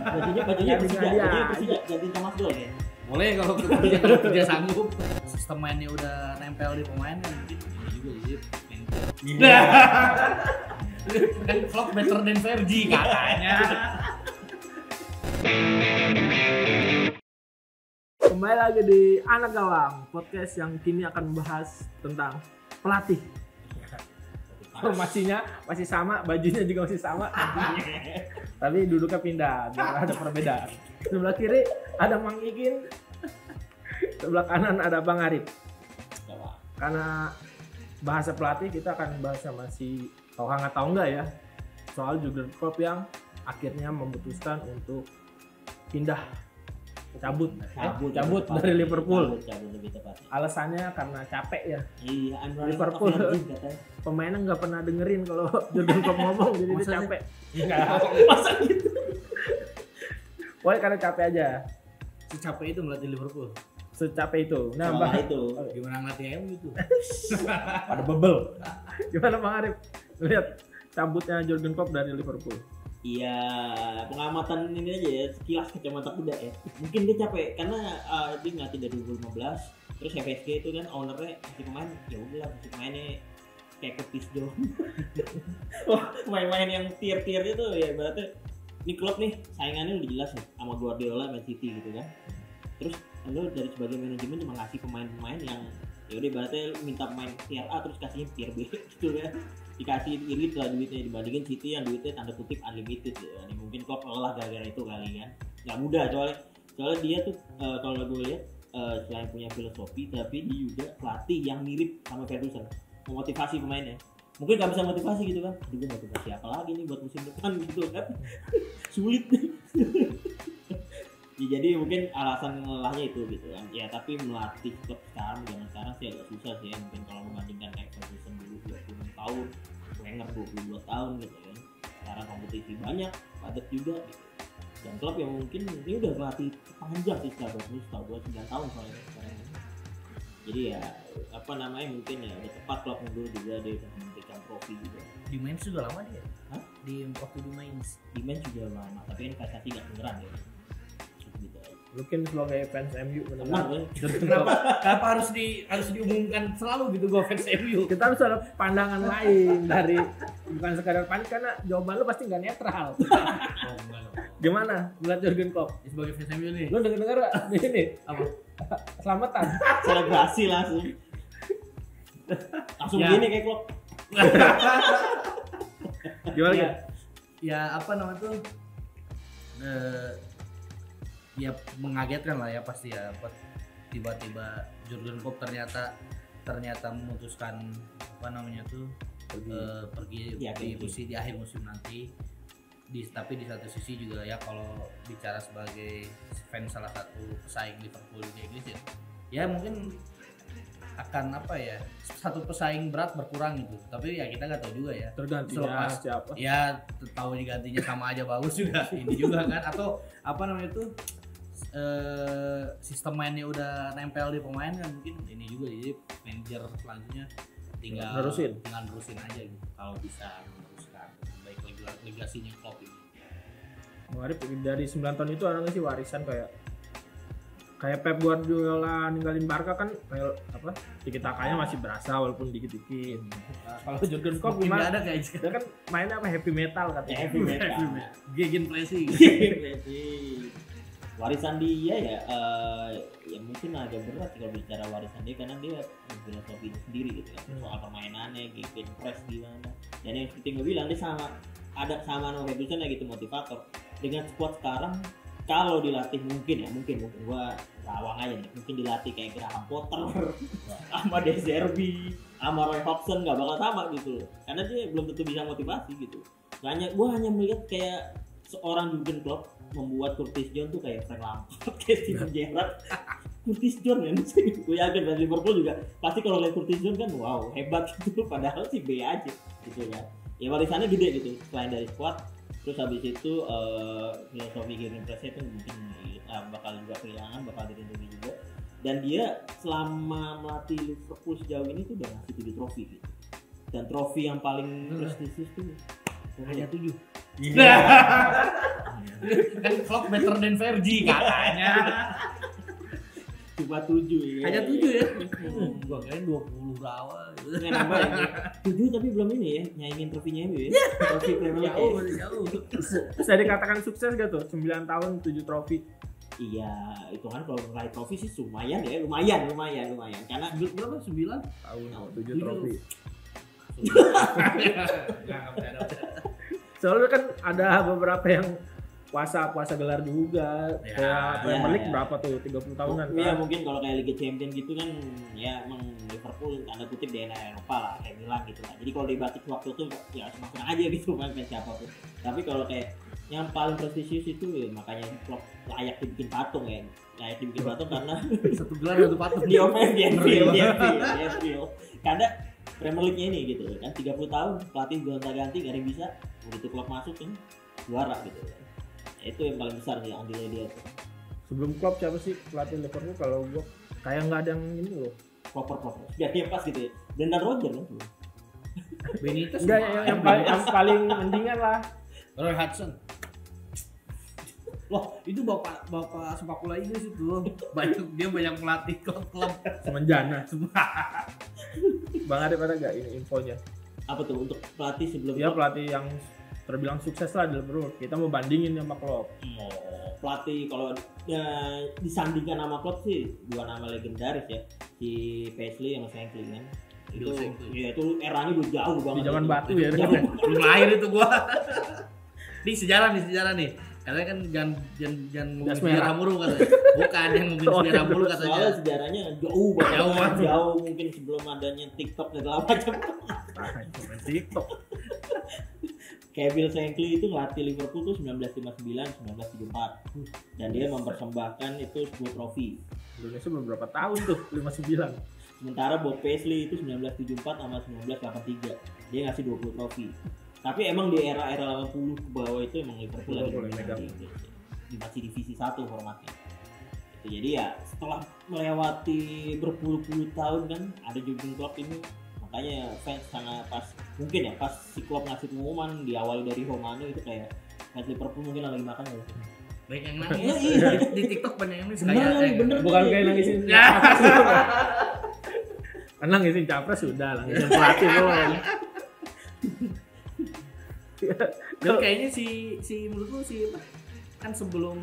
bajunya Persija gantiin Thomas Doll ya. Boleh kalau kerja sanggup. Sistem mainnya udah nempel di pemain kan mungkin ini juga sih. Kan Klopp better than Fergie katanya. Kembali lagi di Anak Gawang, podcast yang kini akan membahas tentang pelatih. Formasinya masih sama, bajunya juga masih sama. Tapi duduknya pindah, biar ada perbedaan. Sebelah kiri ada Mang Ikin, sebelah kanan ada Bang Arif. Karena bahasa pelatih kita akan bahas sama si tahu hangat tahu enggak ya, soal Jurgen Klopp yang akhirnya memutuskan untuk pindah cabut dari Liverpool. Cabut lebih tepatnya. Alasannya karena capek ya. Iya, Liverpool pemainnya nggak pernah dengerin kalau Jurgen Klopp ngomong, jadi dia capek. Masa gitu? Pokoknya karena capek aja. Secapek itu melatih Liverpool. Secapek itu. Nah, Bah itu. Gimana ngelatih MU itu? Pada bebel. Gimana Bang Arif? Lihat cabutnya Jurgen Klopp dari Liverpool. Iya, pengamatan ini aja ya, sekilas kacamata kuda ya. Mungkin dia capek karena dia ngelatih dari 2015. Terus FSG itu kan ownernya masih pemain, ya udah masih pemainnya kayak Curtis Jones. Wah, pemain-pemain yang tier-tier itu ya berarti ini klub nih saingannya udah jelas nih sama Guardiola, Man City gitu kan. Terus lo dari sebagai manajemen cuma ngasih pemain-pemain yang ya udah berarti minta pemain tier A terus kasihnya tier B gitu kan. Dikasih irit lah duitnya dibandingin City yang duitnya tanda kutip unlimited ya. Ini mungkin Klopp lelah gara-gara itu kali kan. Nggak mudah soalnya dia tuh kalau gue lihat selain punya filosofi tapi dia juga pelatih yang mirip sama Ferguson, memotivasi pemainnya. Mungkin nggak bisa motivasi gitu kan, aduh gue motivasi apa lagi nih buat musim depan gitu kan. Sulit ya, jadi mungkin alasan lelahnya itu gitu kan ya, tapi melatih klub sekarang zaman sekarang sih agak susah sih ya. Mungkin kalau membandingkan kayak Ferguson dulu 26 tahun, Wenger 22 tahun gitu kan, sekarang kompetisi banyak, padat juga gitu. Dan klub yang mungkin ini udah melatih panjang sih setelah 9 tahun soalnya sekarang ini. Jadi ya apa namanya, mungkin ya udah tepat klub mundur juga, dia udah memberikan trofi juga. Di Mainz juga lama dia. Hah? Waktu di Mainz. Di Mainz juga lama, tapi kan prestasi gak beneran ya. Gitu aja. Mungkin sebagai fans MU Kenapa? Kenapa harus diumumkan selalu gitu gue fans MU? kita harus ada pandangan lain dari bukan sekadar panik, karena jawaban lu pasti nggak netral. Oh, enggak. Gimana melihat Jurgen Klopp? Sebagai fans MU nih. Lu denger di sini Apa? selamatan. Selebrasi langsung Ya. gini kayak klub. Gimana Ya, kan? ya apa namanya tuh? Ya mengagetkan lah ya pasti ya. Tiba-tiba Jurgen Klopp ternyata memutuskan apa namanya tuh pergi Ya, di akhir musim nanti. Tapi di satu sisi juga ya, kalau bicara sebagai fans salah satu pesaing Liverpool di Inggris ya mungkin akan apa ya, satu pesaing berat berkurang gitu. Tapi ya kita nggak tahu juga ya. Tergantinya siapa? Ya tahu digantinya sama aja bagus juga ini juga kan, atau apa namanya itu sistem mainnya udah nempel di pemain kan, mungkin ini juga jadi manajer selanjutnya tinggal nerusin aja gitu kalau bisa meneruskan baik legasinya Klopp ini. Marip dari 9 tahun itu ada nggak sih warisan kayak Pep Guardiola ninggalin Barca kan, kayak apa, tiki-takanya masih berasa walaupun dikit-dikit. Kalau Jurgen Klopp gimana? Ada kayak Dia kan mainnya apa, heavy metal katanya. Heavy metal. Gegen pressing. Warisan dia ya mungkin agak berat kalau bicara warisan dia, karena dia filosofi sendiri gitu kan, soal permainannya, gegen press gimana. Dan yang seperti gue bilang, dia sama sama Ferguson ya gitu, motivator. Dengan squad sekarang kalau dilatih mungkin gua rawang aja nih, mungkin dilatih kayak Graham Potter sama De Zerbi sama Roy Hodgson nggak bakal sama gitu, karena dia belum tentu bisa motivasi gitu. Gua hanya melihat kayak seorang Jurgen Klopp membuat Curtis Jones tuh kayak Frank Lampard, kayak Steven Gerrard. Curtis Jones kan, gue yakin dari Liverpool juga pasti kalau lihat Curtis Jones kan wow hebat gitu, padahal sih B aja gitu kan. Ya warisannya gede gitu, selain dari squad. Terus habis itu filosofi gegen pressnya itu mungkin bakal juga kehilangan, bakal dilindungi juga. Dan dia selama melatih Liverpool sejauh ini tuh udah ngasih 7 trofi gitu. Dan trofi yang paling prestisius tuh hanya 7. katanya. Kan Klopp better than Fergie katanya. Cuma 7 ya. Hanya 7 ya. Gua kirain 20 berapa gitu. Nggak nambah ya. 7 tapi belum ini ya, nyaingin trofinya MU ya. Trofi Premier League. Jauh, masih jauh. Bisa dikatakan sukses gak tuh? 9 tahun 7 trofi. Iya, itu kan kalau meraih trofi sih lumayan ya, lumayan. Karena Berapa? 9? Tahun 7 trofi. Enggak ada. Soalnya kan ada beberapa yang puasa gelar juga. Ya, Kayak Premier League ya. berapa tuh? 30 tahunan. Iya kan? mungkin kalau kayak Liga Champions gitu kan ya emang Liverpool tanda kutip DNA Eropa lah kayak Milan gitu lah. Jadi kalau dibatik waktu itu ya semakin aja gitu kan siapapun. Tapi kalau kayak yang paling prestisius itu ya makanya Klopp layak dibikin patung ya. Layak dibikin patung karena Satu gelar satu patung. di Anfield. Karena Premier League-nya ini gitu kan 30 tahun pelatih gonta-ganti gak ada yang bisa. Begitu Klopp masuk kan juara gitu kan. Itu yang paling besar sih andilnya dia tuh. Sebelum Klopp siapa sih pelatih Liverpool? Kalau gua kayak nggak ada yang ini loh. Proper. Dia pas gitu ya. Brendan Rodgers kan. Benitez Enggak yang paling mendingan lah. Roy Hudson. Loh, itu bapak sepak bola Inggris itu. Dia banyak melatih klub-klub. Semenjana. Bang Arif ada nggak ini infonya? Apa tuh untuk pelatih sebelum Dia pelatih yang terbilang sukses lah di Liverpool. Kita mau bandingin sama Klopp. pelatih kalau ya, disandingkan nama Klopp sih dua nama legendaris ya, si Paisley sama Shankly kan. Itu ya itu eranya udah jauh banget. Di zaman itu. batu ya. Jauh. Belum lahir itu gua. Di sejarah nih. Karena kan jangan ngomongin sejarah mulu katanya. Bukan yang ngomongin sejarah mulu katanya. Soalnya sejarahnya jauh banget. Jauh. Jauh mungkin sebelum adanya TikTok dan segala macam. TikTok. Kayak Bill Shankly itu ngelatih Liverpool tuh 1959 1974 dan dia mempersembahkan itu 10 trofi. Indonesia beberapa tahun tuh 59. Sementara Bob Paisley itu 1974 sama 1983 dia ngasih 20 trofi. Tapi emang di era-era 80 ke bawah itu emang Liverpool lagi dominan di masih divisi 1 formatnya. Itu jadi ya setelah melewati berpuluh-puluh tahun kan ada Jurgen Klopp ini, makanya fans sangat pas mungkin ya pas si Klopp ngasih pengumuman diawali dari Romano itu kayak fans Liverpool mungkin lagi makan ya. Banyak yang nangis. Di TikTok banyak yang nangis Bener. Bukan kayak nangisin kan nangisin capres sudah, nangisin pelatih belum. Dan kayaknya si menurutku kan sebelum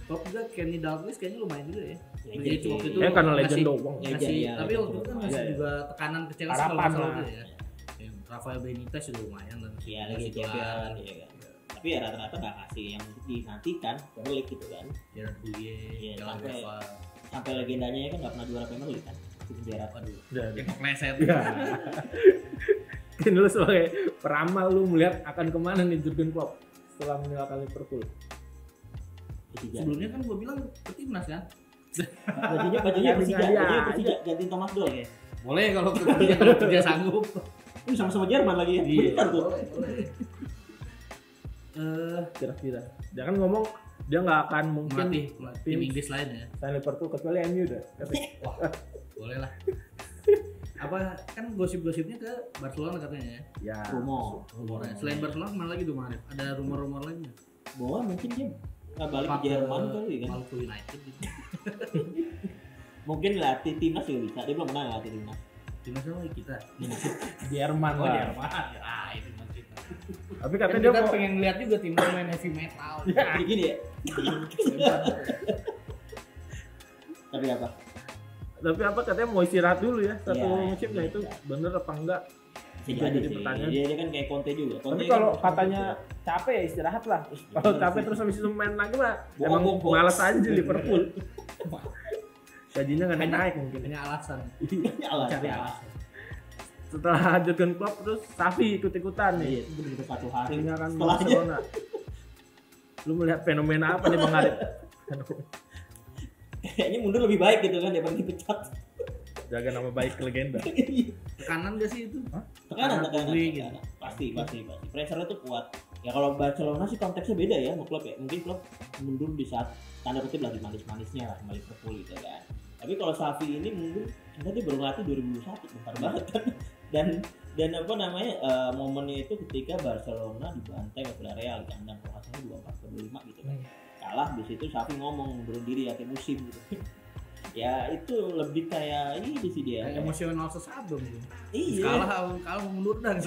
Klopp juga Kenny Dalglish kayaknya lumayan juga ya. Jadi waktu itu Karena legend ngasih- doang. ngasih- Iya, tapi waktu itu kan ngasih Iya. juga tekanan ke Chelsea Harapan kalau nggak salah lah. tuh ya. Rafael Benitez juga lumayan dan Iya lagi champion ya kan. Tapi ya rata-rata nggak kasih yang dinantikan Premier League gitu kan. Gerard Bouye, Iya, Jalan sampai- Eva, Sampai legendanya kan nggak pernah juara Premier League kan. Itu penjara. aduh, Udah. yang kepleset. Iya. Kan lu sebagai peramal lu melihat akan kemana nih Jurgen Klopp setelah meninggalkan Liverpool? Sebelumnya kan gua bilang ke timnas kan. bajunya Persija gantiin Thomas Doll ya. Boleh kalau kerja sanggup. Ini sama-sama Jerman lagi ya. Iya, Bentar tuh. boleh. Kira-kira. Jangan ngomong dia nggak akan mungkin Melatih tim Inggris lain ya. selain Liverpool kecuali MU dah. Boleh lah. Apa kan gosip-gosipnya ke Barcelona katanya ya. Ya. Rumor. Rumornya. Selain Barcelona kemana lagi tuh Marif? Ada rumor-rumor lain nggak? Bahwa mungkin dia nggak balik ke Jerman kali kan. Malco United gitu. Mungkin latih timnas juga bisa. Dia belum pernah latih timnas. Timnas lagi kita. Jerman Oh lah. Jerman. Ah itu timnas kita. Tapi Kan katanya dia kita mau pengen lihat juga timnas main heavy metal. Jadi gini ya. Tapi apa? katanya mau istirahat dulu ya satu Iya, musim. Nah itu bener apa enggak? Bisa Jadi jadi sih. pertanyaan. Dia kan kayak Conte juga. Tapi Conte kalau kan- katanya capek ya istirahat lah. Kalau Bener capek sih. terus habis itu main lagi mah Bohong, emang bohong. malas aja di Liverpool. Gajinya nggak naik mungkin. Hanya alasan. Alas, Cari ya. alasan. Setelah Jurgen Klopp terus Xavi ikut-ikutan Iya, nih. itu bener-bener satu hari. Tinggalkan Setelahnya Barcelona. Lu melihat fenomena apa nih Bang Arif? kayaknya mundur lebih baik gitu kan daripada dipecat. Jaga nama baik legenda. Tekanan gak sih itu? Tekanan. publik gitu. Pasti. Pressure itu kuat. Ya kalau Barcelona sih konteksnya beda ya sama Klopp ya. Mungkin Klopp mundur di saat tanda kutip lagi manis-manisnya lah sama Liverpool gitu kan. Tapi kalau Xavi ini mundur, sebenarnya dia baru latih 2021, bentar banget kan. Dan apa namanya momennya itu ketika Barcelona dibantai oleh Villarreal di kandang kalau nggak salah 24-25 gitu kan. Kalah di situ Xavi ngomong mundurin diri akhir musim gitu. Ya itu lebih kayak ini sih dia. Kayak emosional sesaat dong gitu. Iya. Kalah mundur dan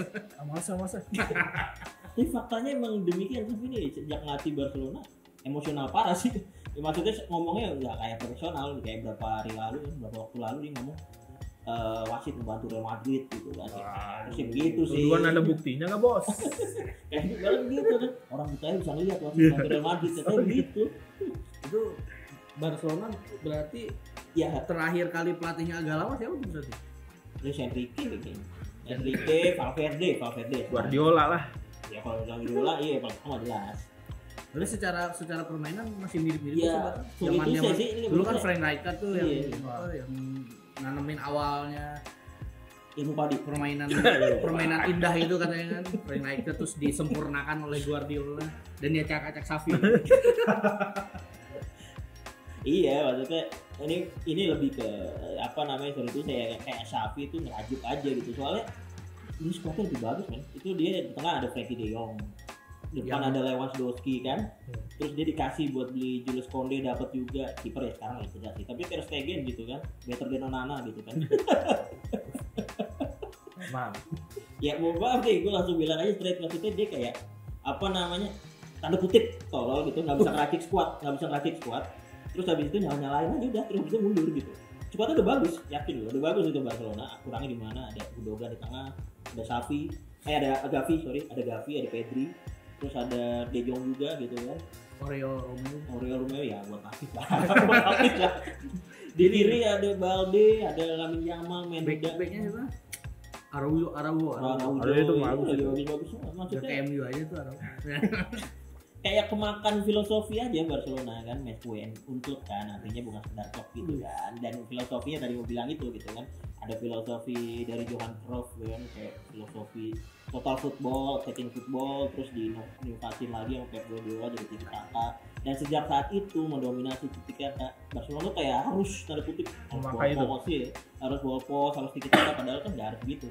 Masa. Tapi faktanya emang demikian Xavi nih sejak ngelatih Barcelona emosional parah sih. Ya, maksudnya ngomongnya nggak kayak profesional, kayak beberapa waktu lalu dia ngomong wasit membantu Real Madrid gitu kan. Terus begitu sih. Tuduhan ada buktinya nggak bos? Kayak gitu kan. Orang kita bisa ngeliat wasit membantu Real Madrid kayak gitu. itu Barcelona berarti Ya, terakhir kali pelatihnya agak lama siapa tuh berarti? terus Enrique, Valverde. Guardiola lah. Ya kalau Guardiola iya paling sama jelas. Berarti secara permainan masih mirip-mirip Ya, sih. itu Zaman sih ini dulu kan menurut Frank Rijkaard tuh Iya. yang nanamin awalnya ilmu padi. permainan indah itu katanya kan. Frank Rijkaard terus disempurnakan oleh Guardiola dan dia acak-acak Xavi. Iya, maksudnya ini lebih ke apa namanya soal itu saya kayak Xavi itu ngerajuk aja gitu. Soalnya ini squadnya lebih bagus kan. Itu dia di tengah ada Frankie De Jong. Di depan ada Lewandowski kan. Terus dia dikasih buat beli Jules Koundé dapat juga kiper ya sekarang itu sih. Tapi Ter Stegen gitu kan. Better than Onana gitu kan. Emang. Ya mau maaf deh, gue langsung bilang aja straight, maksudnya dia kayak apa namanya tanda kutip tolol gitu, nggak bisa ngeracik squad. Terus habis itu nyalain aja udah, terus habis itu mundur gitu. Squadnya udah bagus, yakin loh, udah bagus itu Barcelona. Kurangnya di mana? Ada Gundogan di tengah, ada Xavi, ada Gavi, ada Pedri, terus ada De Jong juga gitu kan. Oriol Romeo ya buat lapis lah. Di kiri ada Balde, ada Lamine Yamal, main muda. Backnya siapa? Araujo itu bagus. Bagus. Udah Maksudnya ke MU aja tuh Araujo. kayak kemakan filosofi aja Barcelona kan, match point untuk kan artinya bukan sekedar top gitu kan. Dan filosofinya tadi mau bilang itu gitu kan, ada filosofi dari Johan Cruyff kan, kayak filosofi total football, attacking football, terus diinovasin lagi yang Pep Guardiola jadi tiki taka. Dan sejak saat itu mendominasi tiki taka. Barcelona tuh kayak harus tanda kutip harus bawa pos, harus tiki taka, padahal kan nggak harus gitu.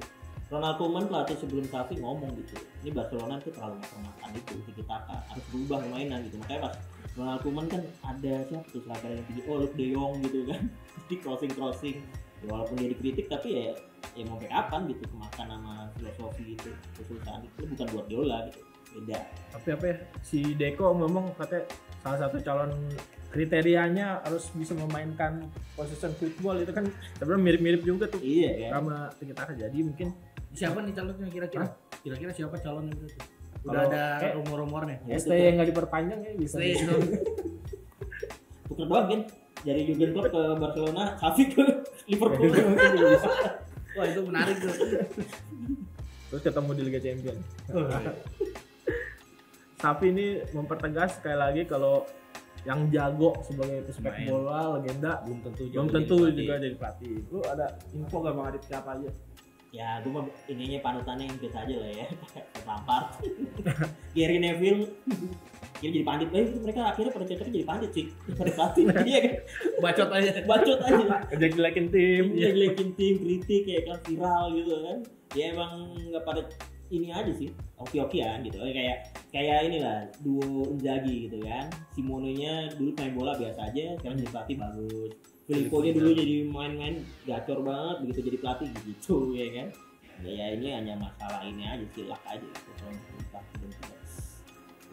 Ronald Koeman pelatih sebelum Xavi ngomong gitu, ini Barcelona tuh terlalu makan itu tiki taka, harus berubah permainan gitu. Makanya pas Ronald Koeman kan ada siapa tuh striker yang tinggi, Luke De Jong gitu kan, di crossing ya, walaupun dia dikritik tapi ya mau kayak kapan gitu, kemakan sama filosofi itu kesulitan itu bukan buat Guardiola gitu, beda. Tapi apa ya, si Deco ngomong katanya salah satu calon kriterianya harus bisa memainkan position football itu kan sebenarnya mirip-mirip juga tuh. Iya ya. Sama kita jadi mungkin Siapa nih calonnya kira-kira? Kira-kira siapa calonnya itu? Kalau Udah ada kayak rumor-rumornya. ST yang nggak diperpanjang ya bisa. Tuker doang kan dari Jurgen Klopp ke Barcelona, Xavi ke Liverpool. Wah itu menarik tuh. Terus ketemu di Liga Champions. Xavi ini mempertegas sekali lagi kalau yang jago sebagai pesepak bola legenda belum tentu juga jadi pelatih. Lu ada info gak Bang Adit siapa aja? Ya gue mah ininya panutannya yang biasa aja lah ya. Lampard, Gary Neville, dia jadi pandit. Mereka akhirnya pada cocoknya jadi pandit sih, pada pelatih. Iya kan? Bacot aja. Jelekin tim. Iya, jelekin tim, kritik kayak kan viral gitu kan. Ya emang nggak pada ini aja sih, oke-okean gitu. Kayak inilah duo Inzaghi gitu kan. Simonenya dulu main bola biasa aja, sekarang jadi pelatih bagus. Filippo-nya dulu jadi main-main gacor banget, begitu jadi pelatih gitu ya kan. Ya ini hanya masalah ini aja, silak aja gitu kalau pelatih dan tidak.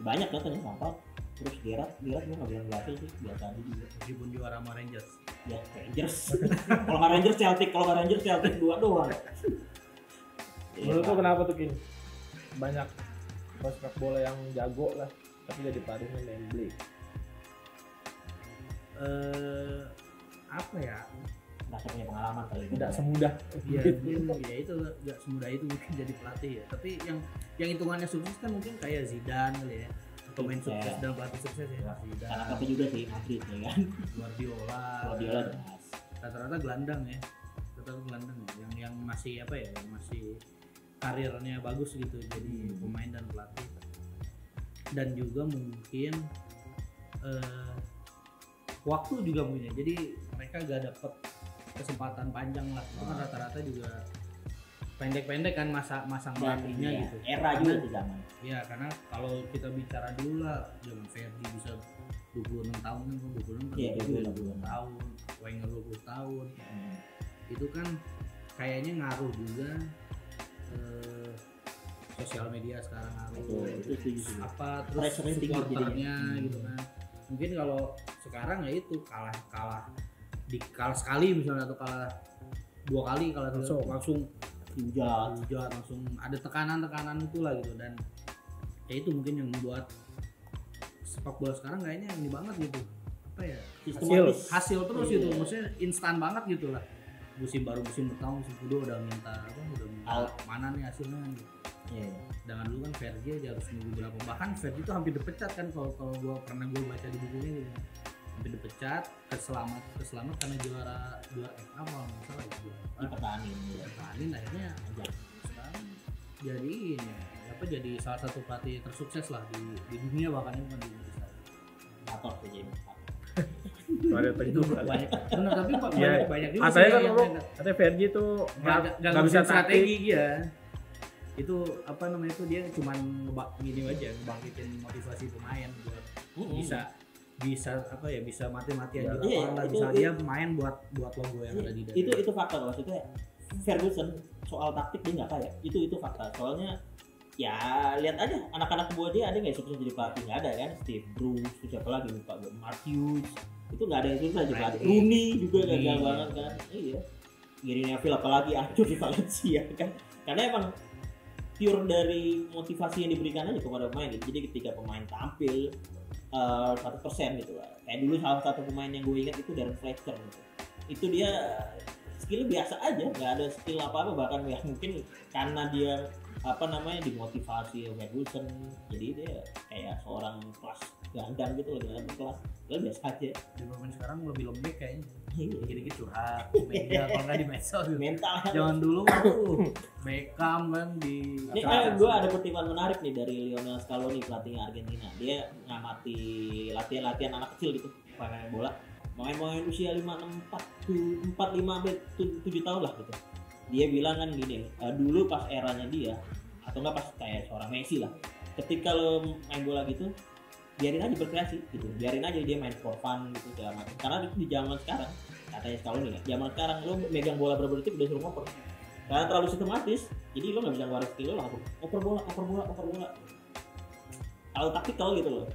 Banyak katanya Lampard, terus Gerrard gue nggak bilang berhasil sih, biasa aja juga. Meskipun juara sama Rangers. Ya Rangers. Kalau nggak Rangers Celtic 2 doang. Menurut lu kenapa tuh Kin? Banyak prospek bola yang jago lah, tapi jadi pelatihnya Wembley. Apa ya? Nggak punya pengalaman kali. Tidak semudah. Iya, ya itu nggak semudah itu mungkin jadi pelatih ya. Tapi yang hitungannya sukses kan mungkin kayak Zidane kali ya. Pemain sukses dan pelatih sukses ya. Zidane. Karena tapi juga sih Madrid ya kan. Guardiola jelas. Rata-rata gelandang ya. Yang masih apa ya? Yang masih karirnya bagus gitu jadi pemain dan pelatih. Dan juga mungkin waktu juga punya. Jadi mereka gak dapet kesempatan panjang lah. Itu kan rata-rata juga pendek-pendek kan masa ngelatihnya Iya, gitu. era juga tuh zaman. Ya karena kalau kita bicara dulu lah zaman Ferdi bisa 26 tahun kan, 26 Iya, 20 tahun, Wenger 20 tahun. Itu kan kayaknya ngaruh juga sosial media sekarang ngaruh. Itu setuju sih. Apa terus Pressure-nya tinggi supporternya jadinya. gitu kan. Mungkin kalau sekarang ya itu kalah sekali misalnya atau kalah 2 kali kalah langsung hujat langsung ada tekanan itulah gitu. Dan ya itu mungkin yang membuat sepak bola sekarang kayaknya ini banget gitu, apa ya, hasil terus gitu, maksudnya instan banget gitu lah. Musim pertama musim kedua udah minta mana nih hasilnya gitu. Dengan dulu kan Fergie aja harus nunggu berapa, bahkan Fergie itu hampir dipecat kan kalau gue baca di bukunya gitu, hampir dipecat, keselamat karena juara FA kalau nggak salah itu dipertahanin akhirnya sekarang jadi ini apa, jadi salah satu pelatih tersukses lah di dunia, bahkan ini bukan di Indonesia. Atau jadi Ada teguh banyak benar, tapi banyak juga katanya kan yang katanya Fergie tuh nggak bisa strategi ya. Itu apa namanya itu, dia cuman gini aja ngebangkitin motivasi pemain buat bisa apa ya, bisa mati-matian juga bisa dia main buat logo yang ada di dalam. Itu fakta, maksudnya Ferguson soal taktik dia nggak kayak itu fakta. Soalnya ya lihat aja anak-anak buah dia ada nggak yang sukses jadi pelatih, nggak ada kan. Steve Bruce, siapa lagi lupa gue, Matthews, itu nggak ada yang sukses jadi pelatih. Rooney juga gagal banget kan. Iya, Gary Neville apalagi hancur di Valencia kan, karena emang pure dari motivasi yang diberikan aja kepada pemain gitu. Jadi ketika pemain tampil 100% gitu lah. Kayak dulu salah satu pemain yang gue ingat itu Darren Fletcher gitu. Itu dia skillnya biasa aja, nggak ada skill apa-apa, bahkan ya mungkin karena dia dimotivasi Ferguson, jadi dia kayak seorang kelas gandang gitu loh, dengan kelas biasa aja. Di pemain sekarang lebih lembek kayaknya, dikit-dikit curhat di media kalau nggak di medsos gitu. Mental Jangan dulu Beckham kan di. Ini gue ada pertimbangan menarik nih dari Lionel Scaloni, pelatihnya Argentina. Dia ngamati latihan anak kecil gitu, main bola, main usia 5 sampai 7 tahun lah gitu. Dia bilang kan gini, dulu pas eranya dia, atau enggak pas kayak seorang Messi lah, ketika lo main bola gitu, biarin aja berkreasi gitu, biarin aja dia main for fun gitu segala macam. Karena itu di zaman sekarang, katanya Scaloni ya, zaman sekarang lo megang bola berapa detik udah suruh ngoper, karena terlalu sistematis, jadi lo nggak bisa ngeluarin skill lo langsung oper bola. Kalau taktikal gitu loh.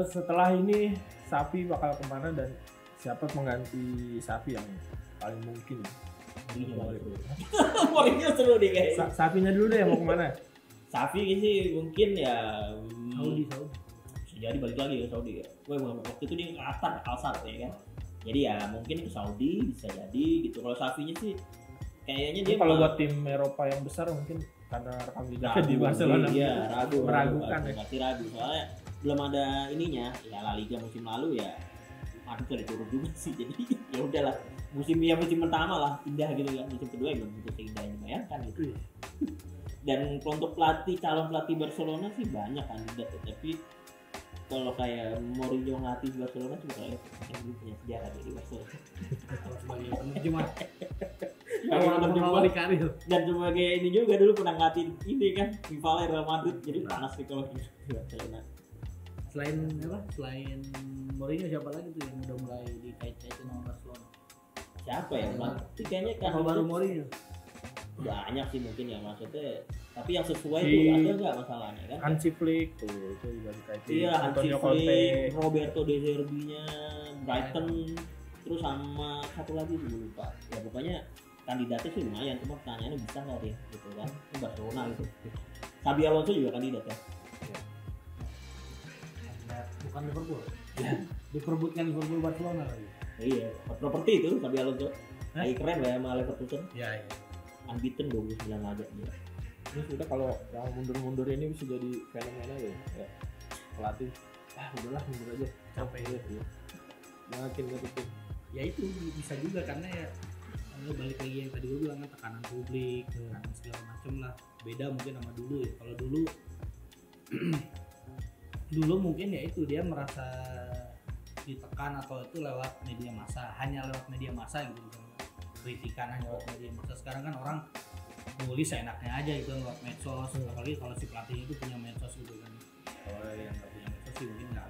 Setelah ini Xavi bakal kemana dan siapa pengganti Xavi yang paling mungkin? Mourinho seru nih guys. Xavinya dulu deh, mau kemana? Xavi sih mungkin ya Saudi. Bisa jadi balik lagi ke Saudi ya. Waktu itu dia ke Al-Sadd ya kan. Jadi ya mungkin ke Saudi bisa jadi gitu. Kalau Xavinya sih kayaknya dia kalau buat tim Eropa yang besar mungkin karena rekam jejaknya di Barcelona. Iya, meragukan ya. Masih ragu soalnya belum ada ininya. Ya La Liga musim lalu ya Madrid udah turun juga sih. Jadi ya udahlah. Musim pertama lah indah gitu kan. Musim kedua ya belum tentu seindah yang dibayangkan gitu. Dan untuk calon pelatih Barcelona sih banyak kandidat ya. Tapi kalau kayak Mourinho ngelatih Barcelona sih kayak yang dulu punya sejarah di Barcelona. Kalau sebagai penerjemah. Kalau di karir. Dan sebagai ini juga dulu pernah ngelatih ini kan rival Real Madrid, jadi panas sih kalau di Barcelona. Selain Mourinho siapa lagi tuh yang udah mulai dikait-kaitin sama Barcelona? Siapa ya? Berarti kayaknya kan baru Mourinho. Banyak sih mungkin ya maksudnya, tapi yang sesuai itu ada nggak masalahnya kan? Hansi Flick tuh itu juga dikaitin. Iya, Hansi Flick, Roberto De Zerbi-nya Brighton, terus sama satu lagi gue lupa. Ya pokoknya kandidatnya sih lumayan, cuma pertanyaannya bisa nggak deh gitu kan? Ini Barcelona gitu. Xabi Alonso juga kandidat ya. Bukan Liverpool. Ya. Diperbutkan Liverpool Barcelona lagi. Iya, properti itu Xabi Alonso. Lagi keren lah ya sama Leverkusen. Iya. Unbeaten 29 laga dia. Ini sudah kalau yang mundur-mundur ini bisa jadi fenomena ya. Pelatih udahlah mundur aja, capek ya. Makin ngetik. Ya itu bisa juga karena ya balik lagi yang tadi gue bilang kan, tekanan publik, tekanan segala macem lah. Beda mungkin sama dulu ya. Kalau dulu dulu mungkin ya itu dia merasa ditekan atau itu lewat media massa, hanya lewat media massa gitu. kritikan hanya lewat media medsos. Sekarang kan orang nulis enaknya aja gitu kan lewat medsos, apalagi kalau si pelatih itu punya medsos gitu kan. Kalau yang nggak punya medsos sih mungkin nggak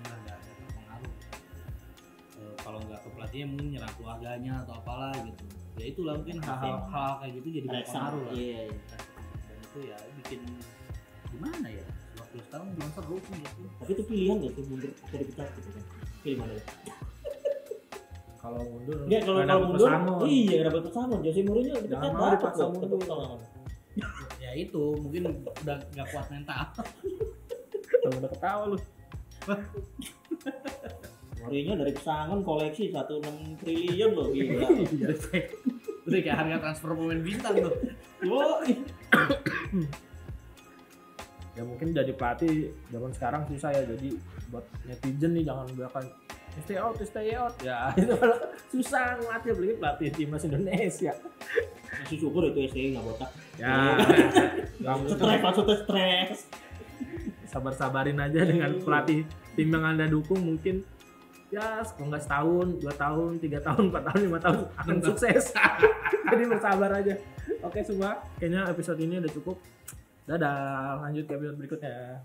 ada pengaruh. Kalau nggak ke pelatihnya mungkin nyerang keluarganya atau apalah gitu. Ya itulah mungkin hal-hal kayak gitu jadi berpengaruh lah. Iya. Dan itu ya bikin gimana ya? 20 tahun belum seru sih gitu. Tapi itu pilihan gak sih mundur atau dipecat gitu kan? Pilih mana ya? Kalau mundur Enggak, kalau nggak dapet mundur, pesangon. iya dapat pesangon. Jose Mourinho dipecat Jangan mau dapat dipaksa loh, mundur. dapat pesangon. Ya itu mungkin udah nggak kuat mental. Tuh, udah ketawa lu. Mourinho dari pesangon koleksi 1,6 triliun loh, gila. Udah kayak harga transfer pemain bintang tuh. Wah, Ya mungkin jadi pelatih zaman sekarang susah ya, jadi buat netizen nih jangan biarkan stay out ya itu susah ngelatih, apalagi pelatih timnas Indonesia masih syukur itu STI nggak botak. ya. Nggak mungkin. Stres, maksudnya stres. Sabar-sabarin aja dengan pelatih tim yang Anda dukung, mungkin ya kalau nggak setahun, 2 tahun, 3 tahun, 4 tahun, 5 tahun akan sukses. Jadi bersabar aja. Oke semua, kayaknya episode ini udah cukup. Dadah, lanjut ke episode berikutnya.